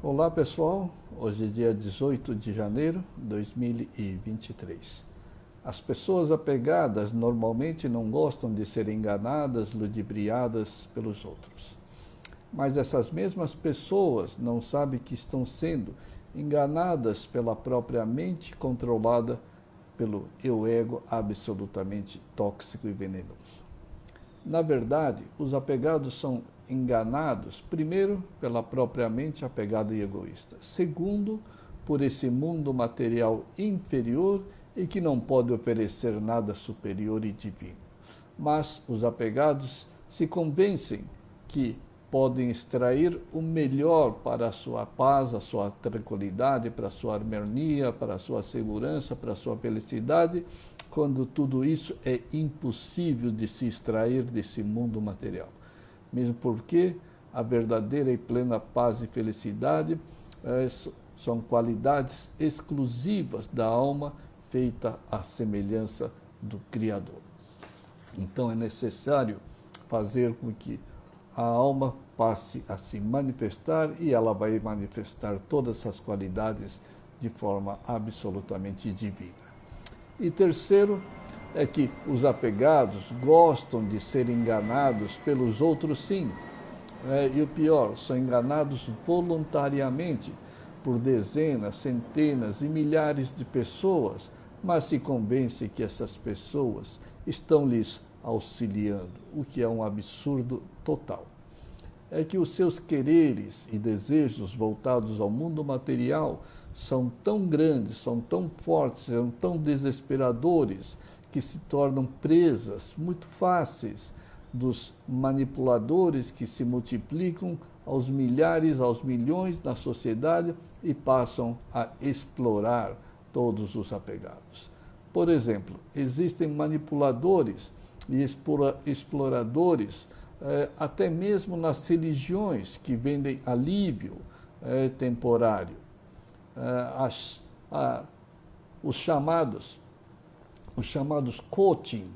Olá pessoal, hoje é dia 18 de janeiro de 2023. As pessoas apegadas normalmente não gostam de ser enganadas, ludibriadas pelos outros. Mas essas mesmas pessoas não sabem que estão sendo enganadas pela própria mente controlada pelo eu-ego absolutamente tóxico e venenoso. Na verdade, os apegados são enganados, primeiro, pela própria mente apegada e egoísta. Segundo, por esse mundo material inferior e que não pode oferecer nada superior e divino. Mas os apegados se convencem que podem extrair o melhor para a sua paz, a sua tranquilidade, para a sua harmonia, para a sua segurança, para a sua felicidade, quando tudo isso é impossível de se extrair desse mundo material. Mesmo porque a verdadeira e plena paz e felicidade são qualidades exclusivas da alma feita à semelhança do Criador. Então é necessário fazer com que a alma passe a se manifestar e ela vai manifestar todas essas qualidades de forma absolutamente divina. E terceiro, é que os apegados gostam de ser enganados pelos outros, sim. E o pior, são enganados voluntariamente por dezenas, centenas e milhares de pessoas, mas se convence que essas pessoas estão lhes auxiliando, o que é um absurdo total. É que os seus quereres e desejos voltados ao mundo material são tão grandes, são tão fortes, são tão desesperadores, que se tornam presas muito fáceis dos manipuladores que se multiplicam aos milhares, aos milhões na sociedade e passam a explorar todos os apegados. Por exemplo, existem manipuladores e exploradores até mesmo nas religiões que vendem alívio temporário. Os chamados coaching,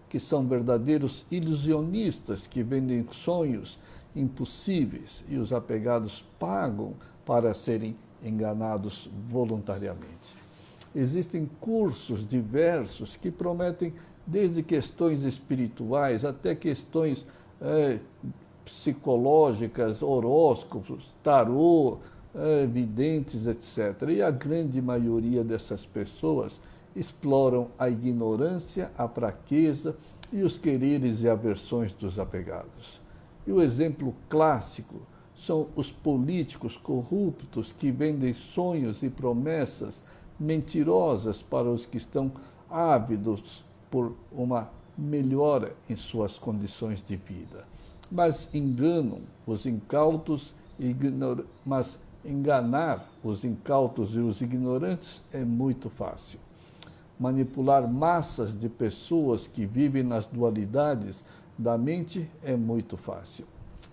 que são verdadeiros ilusionistas que vendem sonhos impossíveis e os apegados pagam para serem enganados voluntariamente. Existem cursos diversos que prometem desde questões espirituais até questões psicológicas, horóscopos, tarô, videntes, etc. E a grande maioria dessas pessoas exploram a ignorância, a fraqueza e os quereres e aversões dos apegados. E o exemplo clássico são os políticos corruptos que vendem sonhos e promessas mentirosas para os que estão ávidos por uma melhora em suas condições de vida. Mas enganam os incautos, mas enganar os incautos e os ignorantes é muito fácil. Manipular massas de pessoas que vivem nas dualidades da mente é muito fácil.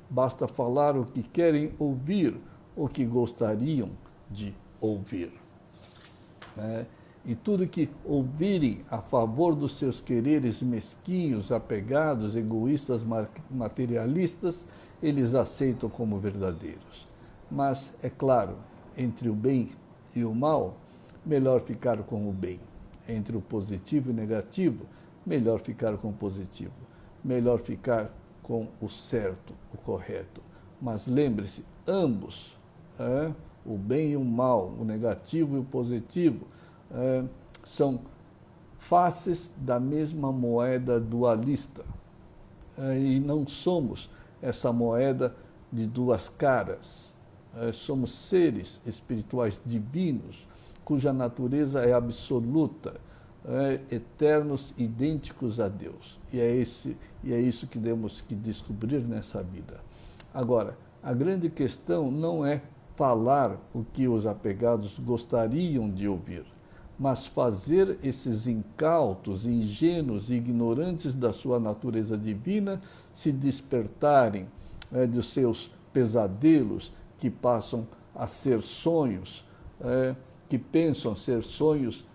Basta falar o que querem ouvir, o que gostariam de ouvir. E tudo que ouvirem a favor dos seus quereres mesquinhos, apegados, egoístas, materialistas, eles aceitam como verdadeiros. Mas, é claro, entre o bem e o mal, melhor ficar com o bem. Entre o positivo e o negativo, melhor ficar com o positivo. Melhor ficar com o certo, o correto. Mas lembre-se, ambos, o bem e o mal, o negativo e o positivo, são faces da mesma moeda dualista. E não somos essa moeda de duas caras. Somos seres espirituais divinos, cuja natureza é absoluta, eternos, idênticos a Deus. E é isso que temos que descobrir nessa vida. Agora, a grande questão não é falar o que os apegados gostariam de ouvir, mas fazer esses incautos, ingênuos e ignorantes da sua natureza divina se despertarem dos seus pesadelos que passam a ser sonhos, que pensam ser sonhos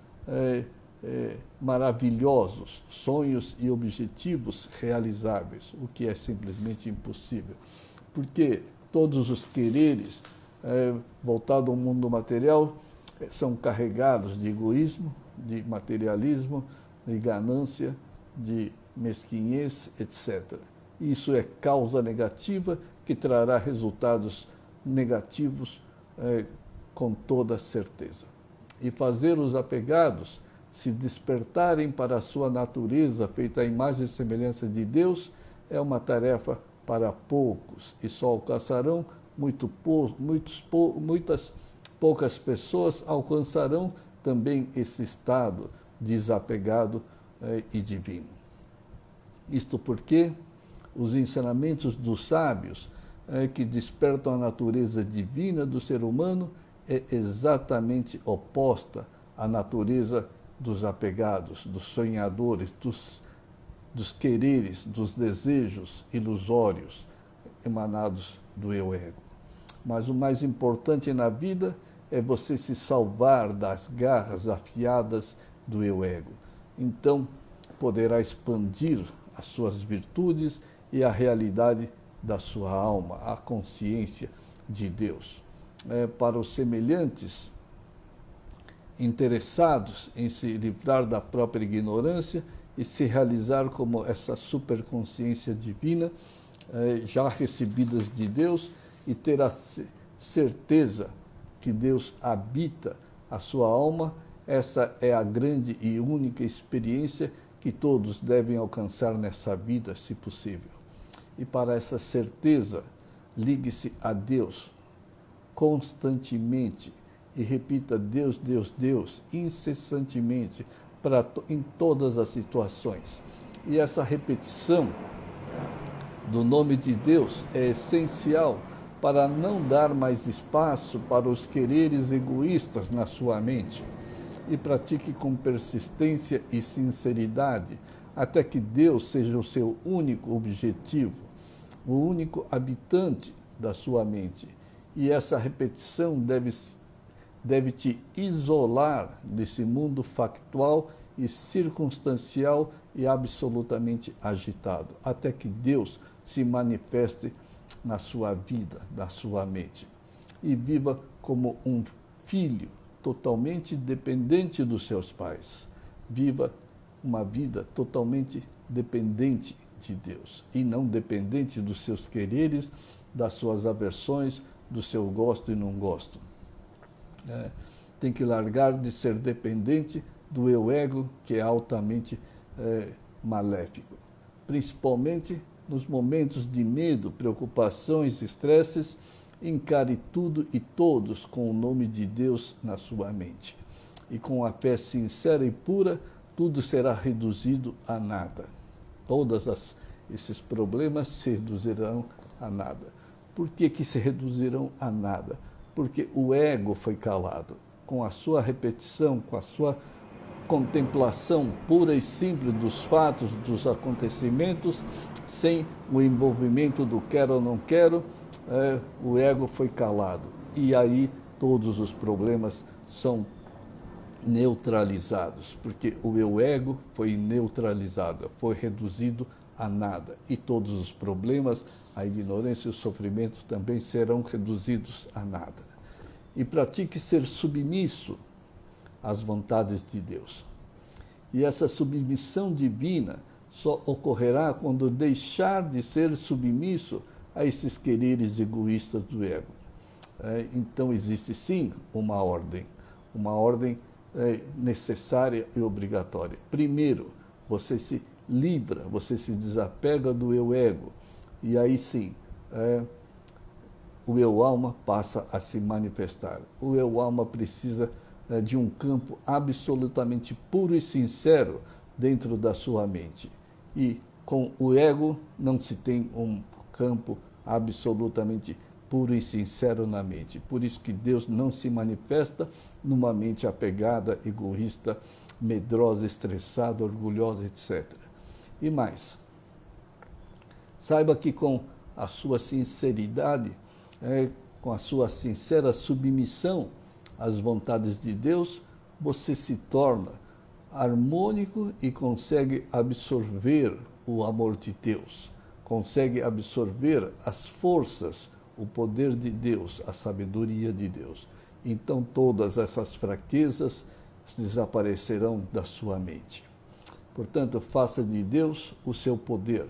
maravilhosos, sonhos e objetivos realizáveis, o que é simplesmente impossível. Porque todos os quereres voltados ao mundo material, são carregados de egoísmo, de materialismo, de ganância, de mesquinhez, etc. Isso é causa negativa que trará resultados negativos com toda certeza. E fazer os apegados se despertarem para a sua natureza feita à imagem e semelhança de Deus é uma tarefa para poucos e só alcançarão muitas poucas pessoas alcançarão também esse estado desapegado e divino. Isto porque os ensinamentos dos sábios que despertam a natureza divina do ser humano é exatamente oposta à natureza dos apegados, dos sonhadores, dos quereres, dos desejos ilusórios emanados do eu-ego. Mas o mais importante na vida é você se salvar das garras afiadas do eu-ego. Então, poderá expandir as suas virtudes e a realidade da sua alma, a consciência de Deus. Para os semelhantes interessados em se livrar da própria ignorância e se realizar como essa superconsciência divina, já recebidas de Deus, e ter a certeza que Deus habita a sua alma, essa é a grande e única experiência que todos devem alcançar nessa vida, se possível. E para essa certeza, ligue-se a Deus constantemente e repita Deus, Deus, Deus, incessantemente, em todas as situações. E essa repetição do nome de Deus é essencial para não dar mais espaço para os quereres egoístas na sua mente. E pratique com persistência e sinceridade, até que Deus seja o seu único objetivo, o único habitante da sua mente. E essa repetição deve te isolar desse mundo factual e circunstancial e absolutamente agitado, até que Deus se manifeste na sua vida, na sua mente. E viva como um filho totalmente dependente dos seus pais. Viva uma vida totalmente dependente de Deus e não dependente dos seus quereres, das suas aversões, do seu gosto e não gosto. Tem que largar de ser dependente do eu-ego, que é altamente maléfico. Principalmente nos momentos de medo, preocupações, estresses, encare tudo e todos com o nome de Deus na sua mente. E com a fé sincera e pura, tudo será reduzido a nada. Todos esses problemas se reduzirão a nada. Por que se reduzirão a nada? Porque o ego foi calado. Com a sua repetição, com a sua contemplação pura e simples dos fatos, dos acontecimentos, sem o envolvimento do quero ou não quero, o ego foi calado. E aí todos os problemas são neutralizados, porque o eu-ego foi neutralizado, foi reduzido a nada. E todos os problemas, a ignorância e o sofrimento também serão reduzidos a nada. E pratique ser submisso às vontades de Deus. E essa submissão divina só ocorrerá quando deixar de ser submisso a esses quereres egoístas do ego. Então existe sim uma ordem necessária e obrigatória. Primeiro, você se livra, você se desapega do eu-ego, e aí sim, o eu-alma passa a se manifestar. O eu-alma precisa de um campo absolutamente puro e sincero dentro da sua mente. E com o ego não se tem um campo absolutamente puro e sincero na mente. Por isso que Deus não se manifesta numa mente apegada, egoísta, medrosa, estressada, orgulhosa, etc. E mais, saiba que com a sua sinceridade, com a sua sincera submissão às vontades de Deus, você se torna harmônico e consegue absorver o amor de Deus, consegue absorver as forças, o poder de Deus, a sabedoria de Deus. Então todas essas fraquezas desaparecerão da sua mente. Portanto, faça de Deus o seu poder,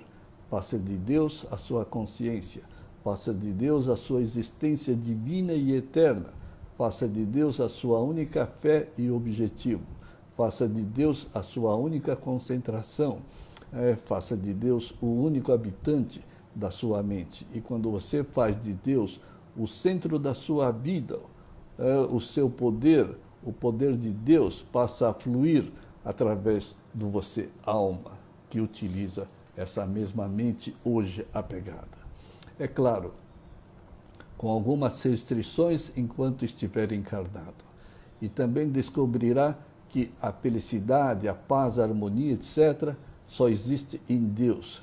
faça de Deus a sua consciência, faça de Deus a sua existência divina e eterna, faça de Deus a sua única fé e objetivo, faça de Deus a sua única concentração, faça de Deus o único habitante da sua mente. E quando você faz de Deus o centro da sua vida, o seu poder, o poder de Deus passa a fluir através de você, alma, que utiliza essa mesma mente hoje apegada. É claro, com algumas restrições enquanto estiver encarnado. E também descobrirá que a felicidade, a paz, a harmonia, etc., só existe em Deus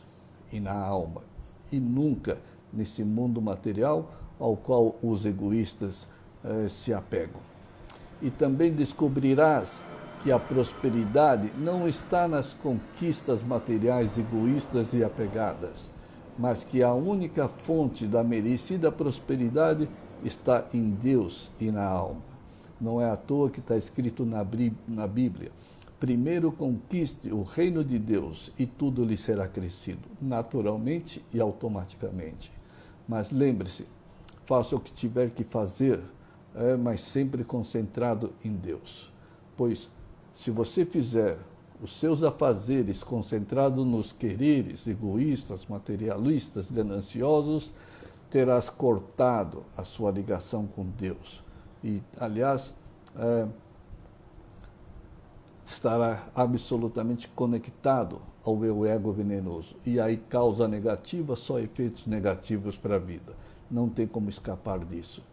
e na alma, e nunca nesse mundo material ao qual os egoístas se apegam. E também descobrirás que a prosperidade não está nas conquistas materiais egoístas e apegadas, mas que a única fonte da merecida prosperidade está em Deus e na alma. Não é à toa que está escrito na Bíblia: primeiro conquiste o reino de Deus e tudo lhe será acrescido, naturalmente e automaticamente. Mas lembre-se, faça o que tiver que fazer, mas sempre concentrado em Deus. Pois, se você fizer os seus afazeres concentrados nos quereres egoístas, materialistas, gananciosos, terás cortado a sua ligação com Deus. E, aliás, estará absolutamente conectado ao eu ego venenoso. E aí, causa negativa, só efeitos negativos para a vida. Não tem como escapar disso.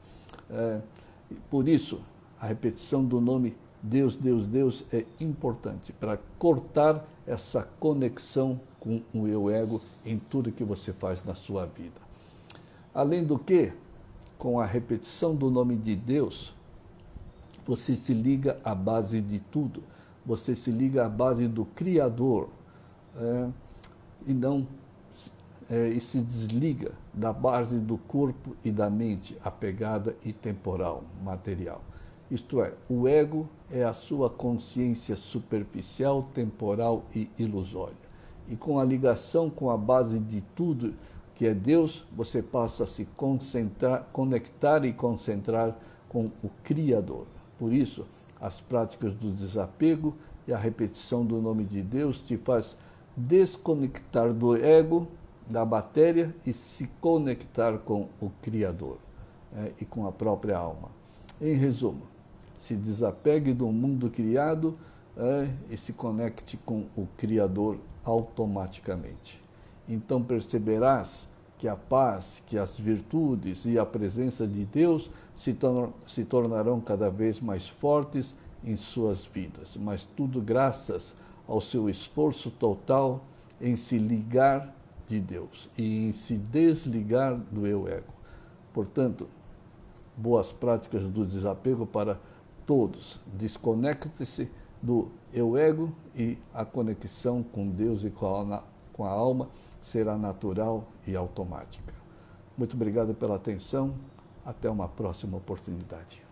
Por isso, a repetição do nome Deus, Deus, Deus é importante para cortar essa conexão com o eu ego em tudo que você faz na sua vida. Além do que, com a repetição do nome de Deus, você se liga à base de tudo, você se liga à base do Criador, e se desliga da base do corpo e da mente apegada e temporal, material. Isto é, o ego é a sua consciência superficial, temporal e ilusória. E com a ligação com a base de tudo, que é Deus, você passa a se conectar e concentrar com o Criador. Por isso, as práticas do desapego e a repetição do nome de Deus te faz desconectar do ego, da matéria, e se conectar com o Criador, e com a própria alma. Em resumo, se desapegue do mundo criado e se conecte com o Criador automaticamente. Então perceberás que a paz, que as virtudes e a presença de Deus se tornarão cada vez mais fortes em suas vidas, mas tudo graças ao seu esforço total em se ligar de Deus e em se desligar do eu ego. Portanto, boas práticas do desapego para todos. Desconecte-se do eu ego e a conexão com Deus e com a alma será natural e automática. Muito obrigado pela atenção. Até uma próxima oportunidade.